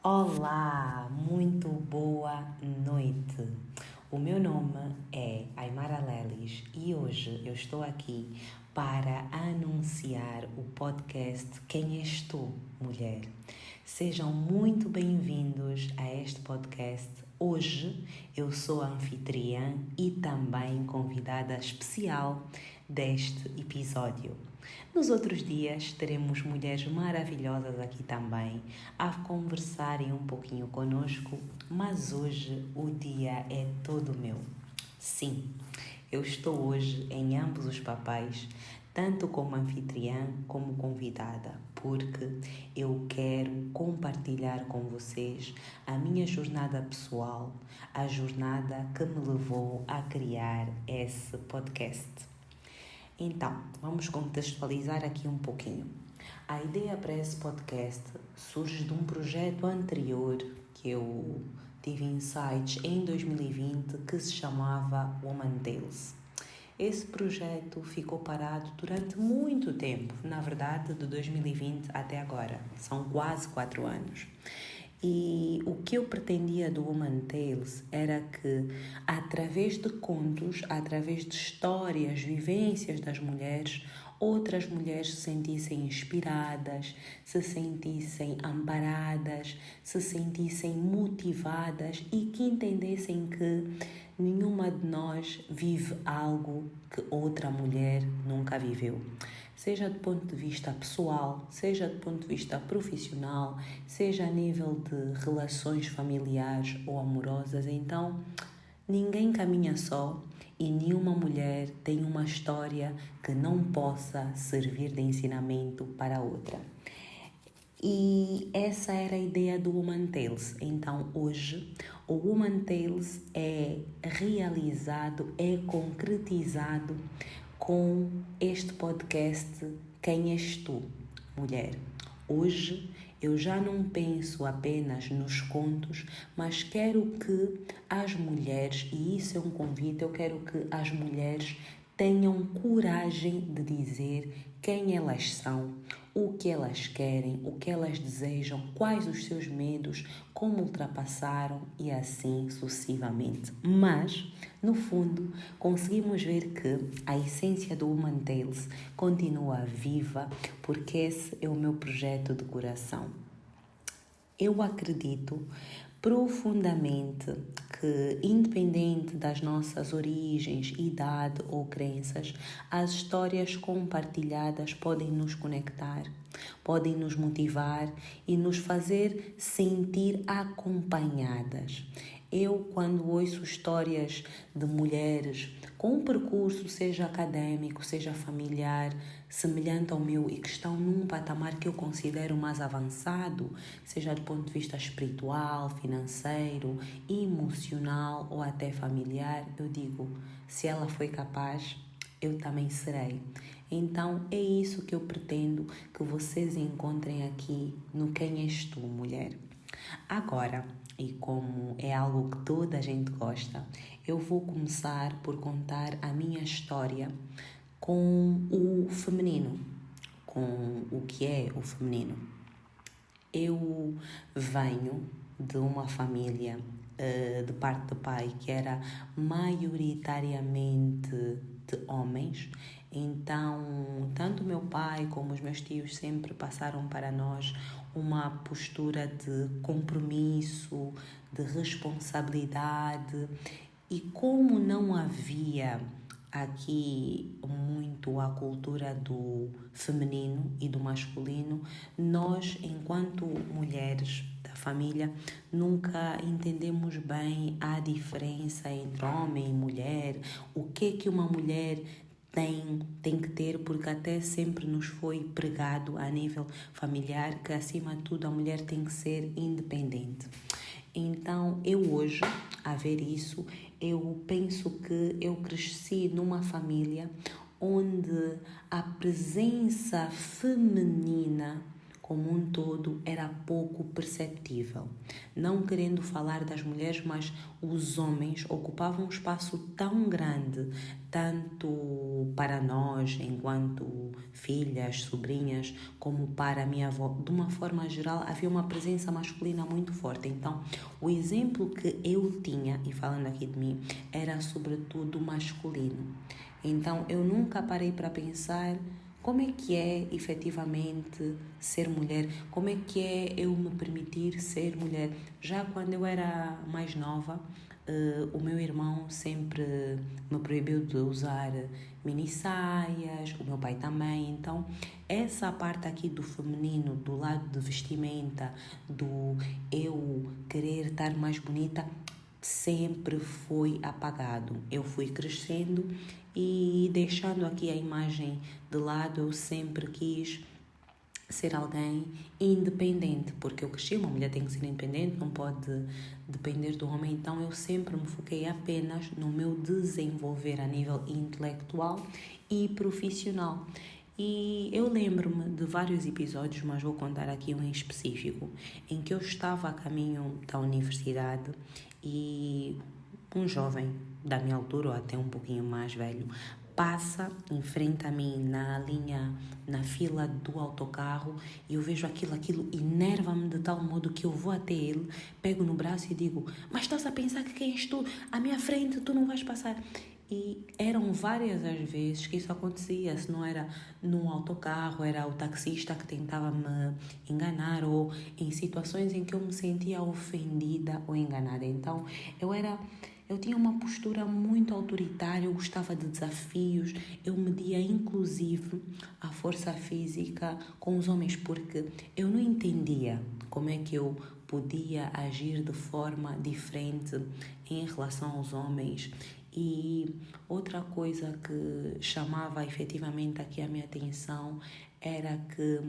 Olá, muito boa noite. O meu nome é Aymara Lelis e hoje eu estou aqui para anunciar o podcast Quem És Tu, Mulher? Sejam muito bem-vindos a este podcast. Hoje eu sou a anfitriã e também convidada especial deste episódio. Nos outros dias teremos mulheres maravilhosas aqui também a conversarem um pouquinho conosco, mas hoje o dia é todo meu. Sim, eu estou hoje em ambos os papéis, tanto como anfitriã como convidada, porque eu quero compartilhar com vocês a minha jornada pessoal, a jornada que me levou a criar esse podcast. Então, vamos contextualizar aqui um pouquinho. A ideia para esse podcast surge de um projeto anterior que eu tive insights em 2020 que se chamava Woman Tales. Esse projeto ficou parado durante muito tempo, na verdade de 2020 até agora, são quase 4 anos. E o que eu pretendia do Woman Tales era que, através de contos, através de histórias, vivências das mulheres, outras mulheres se sentissem inspiradas, se sentissem amparadas, se sentissem motivadas e que entendessem que nenhuma de nós vive algo que outra mulher nunca viveu. Seja do ponto de vista pessoal, seja do ponto de vista profissional, seja a nível de relações familiares ou amorosas. Então, ninguém caminha só e nenhuma mulher tem uma história que não possa servir de ensinamento para outra. E essa era a ideia do Woman Tales. Então, hoje, o Woman Tales é realizado, é concretizado com este podcast Quem És Tu, Mulher? Hoje eu já não penso apenas nos contos, mas quero que as mulheres, e isso é um convite, eu quero que as mulheres tenham coragem de dizer quem elas são, o que elas querem, o que elas desejam, quais os seus medos, como ultrapassaram e assim sucessivamente. Mas, no fundo, conseguimos ver que a essência do Woman Tales continua viva, porque esse é o meu projeto de coração. Eu acredito profundamente que, independente das nossas origens, idade ou crenças, as histórias compartilhadas podem nos conectar, podem nos motivar e nos fazer sentir acompanhadas. Eu, quando ouço histórias de mulheres com um percurso, seja acadêmico, seja familiar, semelhante ao meu e que estão num patamar que eu considero mais avançado, seja do ponto de vista espiritual, financeiro, emocional ou até familiar, eu digo, se ela foi capaz, eu também serei. Então é isso que eu pretendo que vocês encontrem aqui no Quem És Tu, Mulher? Agora, e como é algo que toda a gente gosta, eu vou começar por contar a minha história com o feminino, com o que é o feminino. Eu venho de uma família de parte de pai que era maioritariamente de homens, então tanto meu pai como os meus tios sempre passaram para nós uma postura de compromisso, de responsabilidade, e como não havia aqui muito a cultura do feminino e do masculino, nós, enquanto mulheres da família, nunca entendemos bem a diferença entre homem e mulher, o que uma mulher tem que ter, porque até sempre nos foi pregado a nível familiar que, acima de tudo, a mulher tem que ser independente. Então, eu hoje, a ver isso, eu penso que eu cresci numa família onde a presença feminina como um todo era pouco perceptível. Não querendo falar das mulheres, mas os homens ocupavam um espaço tão grande, tanto para nós, enquanto filhas, sobrinhas, como para a minha avó. De uma forma geral, havia uma presença masculina muito forte. Então, o exemplo que eu tinha, e falando aqui de mim, era sobretudo masculino. Então, eu nunca parei para pensar como é que é efetivamente ser mulher, como é que é eu me permitir ser mulher. Já quando eu era mais nova, o meu irmão sempre me proibiu de usar mini saias, o meu pai também. Então, essa parte aqui do feminino, do lado de vestimenta, do eu querer estar mais bonita, sempre foi apagado. Eu fui crescendo e deixando aqui a imagem de lado, eu sempre quis ser alguém independente, porque eu cresci, uma mulher tem que ser independente, não pode depender do homem. Então eu sempre me foquei apenas no meu desenvolver a nível intelectual e profissional. E eu lembro-me de vários episódios, mas vou contar aqui um em específico, em que eu estava a caminho da universidade e um jovem da minha altura, ou até um pouquinho mais velho, passa em frente a mim na linha, na fila do autocarro, e eu vejo aquilo enerva-me de tal modo que eu vou até ele, pego no braço e digo: mas estás a pensar que quem és tu? À minha frente tu não vais passar. E eram várias as vezes que isso acontecia. Se não era num autocarro, era o taxista que tentava me enganar, ou em situações em que eu me sentia ofendida ou enganada. Então, eu tinha uma postura muito autoritária, eu gostava de desafios, eu media inclusive a força física com os homens, porque eu não entendia como é que eu podia agir de forma diferente em relação aos homens. E outra coisa que chamava efetivamente aqui a minha atenção era que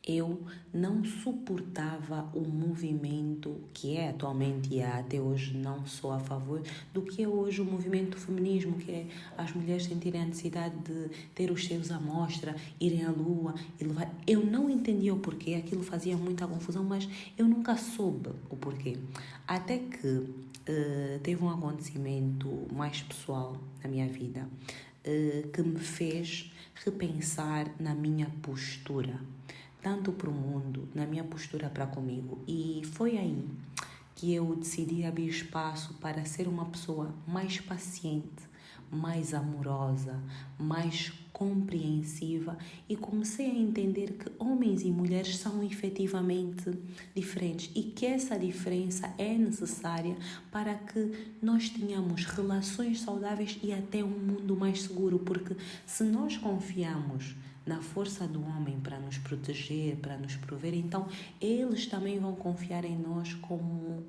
eu não suportava o movimento que é atualmente e até hoje não sou a favor do que é hoje o movimento do feminismo, que é as mulheres sentirem a necessidade de ter os seios à mostra, irem à lua e levar. Eu não entendia o porquê, aquilo fazia muita confusão, mas eu nunca soube o porquê. Até que teve um acontecimento mais pessoal na minha vida que me fez repensar na minha postura, tanto para o mundo, na minha postura para comigo. E foi aí que eu decidi abrir espaço para ser uma pessoa mais paciente, mais amorosa, mais compreensiva, e comecei a entender que homens e mulheres são efetivamente diferentes e que essa diferença é necessária para que nós tenhamos relações saudáveis e até um mundo mais seguro, porque se nós confiamos na força do homem para nos proteger, para nos prover, então eles também vão confiar em nós como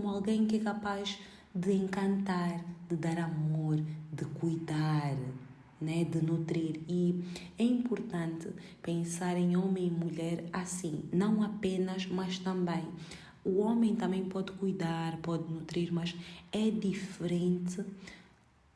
alguém que é capaz de encantar, de dar amor, de cuidar, né, de nutrir. E é importante pensar em homem e mulher assim, não apenas, mas também. O homem também pode cuidar, pode nutrir, mas é diferente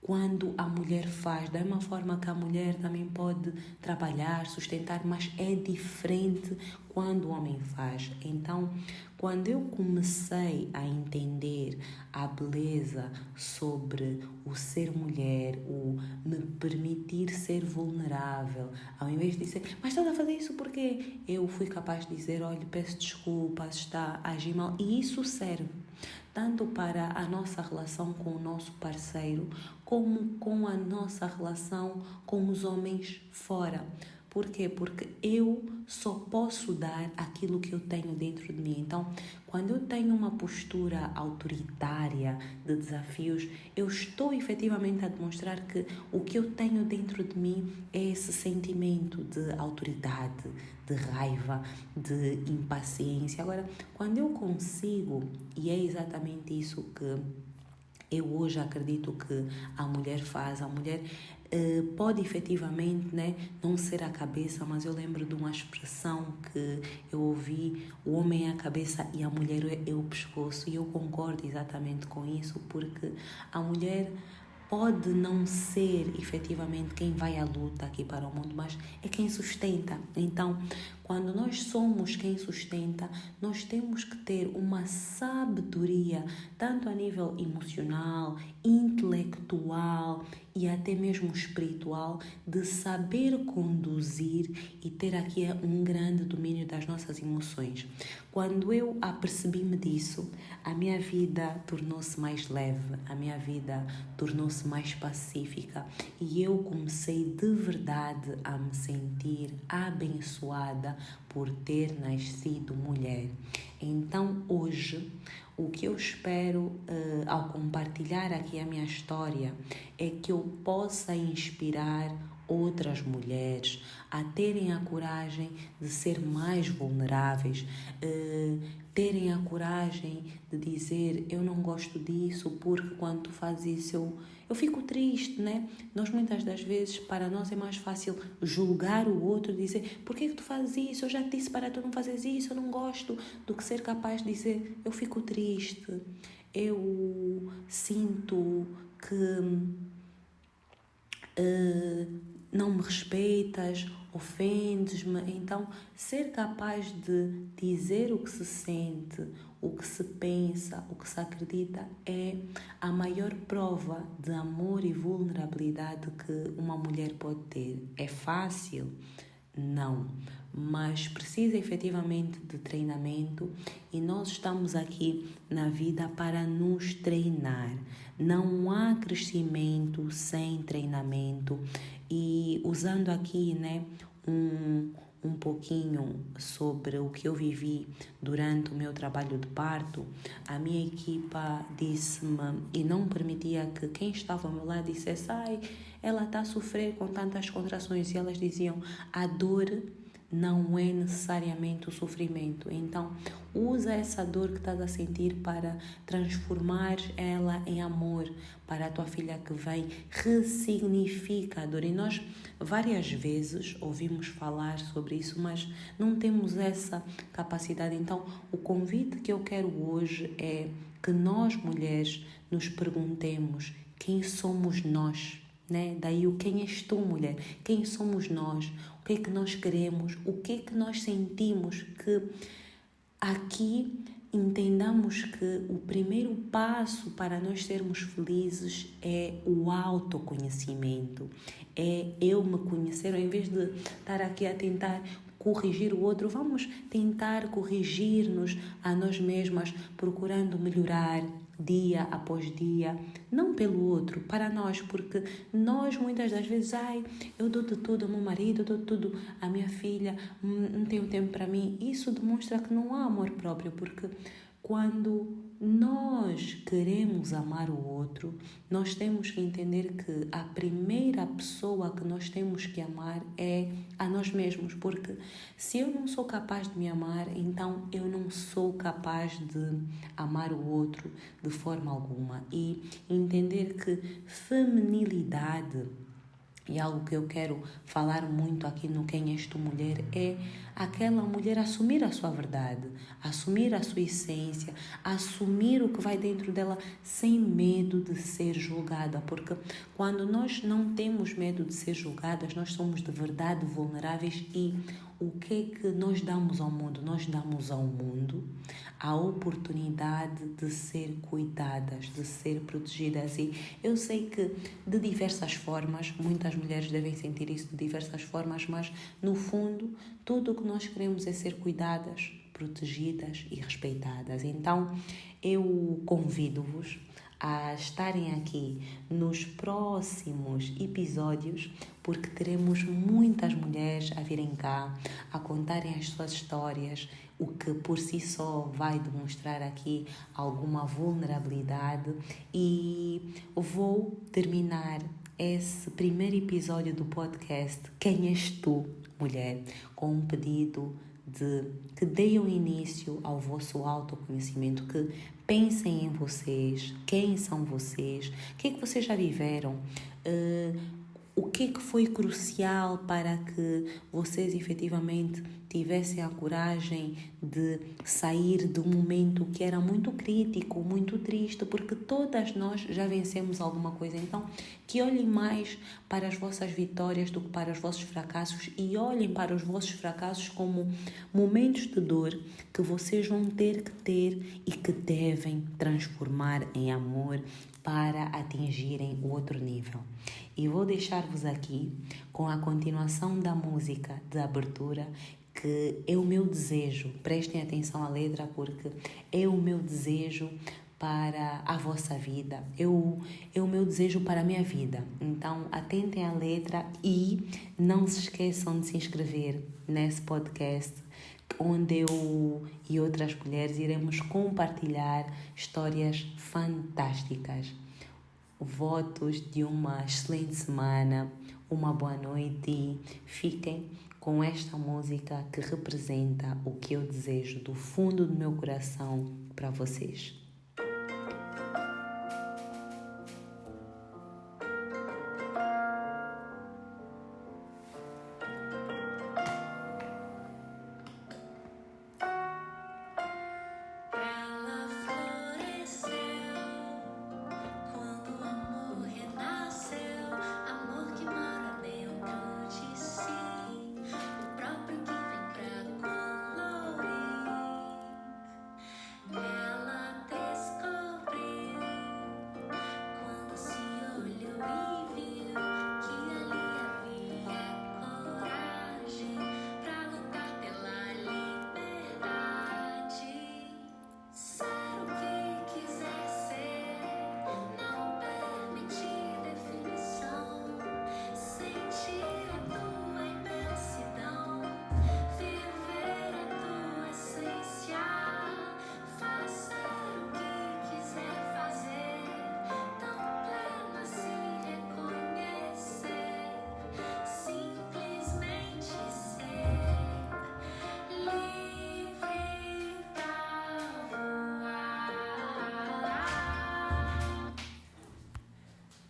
quando a mulher faz. Da mesma forma que a mulher também pode trabalhar, sustentar, mas é diferente quando o homem faz. Então, quando eu comecei a entender a beleza sobre o ser mulher, o me permitir ser vulnerável, ao invés de dizer: mas estás a fazer isso porque eu fui capaz de dizer: olha, peço desculpas, está a agir mal. E isso serve tanto para a nossa relação com o nosso parceiro, como com a nossa relação com os homens fora. Por quê? Porque eu só posso dar aquilo que eu tenho dentro de mim. Então, quando eu tenho uma postura autoritária de desafios, eu estou efetivamente a demonstrar que o que eu tenho dentro de mim é esse sentimento de autoridade, de raiva, de impaciência. Agora, quando eu consigo, e é exatamente isso que eu hoje acredito que a mulher faz, a mulher pode efetivamente, né, não ser a cabeça, mas eu lembro de uma expressão que eu ouvi: o homem é a cabeça e a mulher é o pescoço, e eu concordo exatamente com isso, porque a mulher pode não ser efetivamente quem vai à luta aqui para o mundo, mas é quem sustenta. Então, quando nós somos quem sustenta, nós temos que ter uma sabedoria, tanto a nível emocional, intelectual e até mesmo espiritual, de saber conduzir e ter aqui um grande domínio das nossas emoções. Quando eu apercebi-me disso, a minha vida tornou-se mais leve, a minha vida tornou-se mais pacífica e eu comecei de verdade a me sentir abençoada por ter nascido mulher. Então, hoje, o que eu espero ao compartilhar aqui a minha história é que eu possa inspirar outras mulheres a terem a coragem de ser mais vulneráveis, terem a coragem de dizer: eu não gosto disso porque quando tu fazes isso eu fico triste, né? Nós muitas das vezes, para nós é mais fácil julgar o outro, dizer: por que tu fazes isso? Eu já te disse para tu não fazeres isso, eu não gosto, do que ser capaz de dizer: eu fico triste, eu sinto que não me respeitas, ofendes-me. Então, ser capaz de dizer o que se sente, o que se pensa, o que se acredita é a maior prova de amor e vulnerabilidade que uma mulher pode ter. É fácil? Não, mas precisa efetivamente de treinamento e nós estamos aqui na vida para nos treinar. Não há crescimento sem treinamento e usando aqui, né, um pouquinho sobre o que eu vivi durante o meu trabalho de parto, a minha equipa disse-me e não permitia que quem estava ao meu lado dissesse: ai, ela está a sofrer com tantas contrações, e elas diziam: a dor não é necessariamente o sofrimento. Então, usa essa dor que estás a sentir para transformar ela em amor para a tua filha que vem. Ressignifica a dor. E nós várias vezes ouvimos falar sobre isso, mas não temos essa capacidade. Então, o convite que eu quero hoje é que nós, mulheres, nos perguntemos: quem somos nós? Né? Daí o quem és tu, mulher? Quem somos nós? O que é que nós queremos? O que é que nós sentimos? Que aqui entendamos que o primeiro passo para nós sermos felizes é o autoconhecimento. É eu me conhecer, ao invés de estar aqui a tentar corrigir o outro, vamos tentar corrigir-nos a nós mesmas, procurando melhorar dia após dia, não pelo outro, para nós, porque nós muitas das vezes, eu dou-te tudo ao meu marido, eu dou tudo à minha filha, não tenho tempo para mim. Isso demonstra que não há amor próprio, porque quando nós queremos amar o outro, nós temos que entender que a primeira pessoa que nós temos que amar é a nós mesmos, porque se eu não sou capaz de me amar, então eu não sou capaz de amar o outro de forma alguma. E entender que feminilidade, e algo que eu quero falar muito aqui no Quem És Tu Mulher, é aquela mulher assumir a sua verdade, assumir a sua essência, assumir o que vai dentro dela sem medo de ser julgada, porque quando nós não temos medo de ser julgadas, nós somos de verdade vulneráveis. E o que é que nós damos ao mundo? Nós damos ao mundo a oportunidade de ser cuidadas, de ser protegidas. E eu sei que de diversas formas, muitas mulheres devem sentir isso de diversas formas, mas no fundo tudo o que nós queremos é ser cuidadas, protegidas e respeitadas. Então eu convido-vos a estarem aqui nos próximos episódios, porque teremos muitas mulheres a virem cá, a contarem as suas histórias, o que por si só vai demonstrar aqui alguma vulnerabilidade. E vou terminar esse primeiro episódio do podcast Quem És Tu, Mulher, com um pedido de que deem início ao vosso autoconhecimento, que pensem em vocês, quem são vocês, o que é que vocês já viveram, o que foi crucial para que vocês efetivamente tivessem a coragem de sair de um momento que era muito crítico, muito triste, porque todas nós já vencemos alguma coisa. Então, que olhem mais para as vossas vitórias do que para os vossos fracassos e olhem para os vossos fracassos como momentos de dor que vocês vão ter que ter e que devem transformar em amor para atingirem o outro nível. E vou deixar-vos aqui com a continuação da música de abertura, que é o meu desejo. Prestem atenção à letra, porque é o meu desejo para a vossa vida, é o meu desejo para a minha vida. Então, atentem à letra e não se esqueçam de se inscrever nesse podcast, onde eu e outras mulheres iremos compartilhar histórias fantásticas. Votos de uma excelente semana, uma boa noite e fiquem com esta música que representa o que eu desejo do fundo do meu coração para vocês.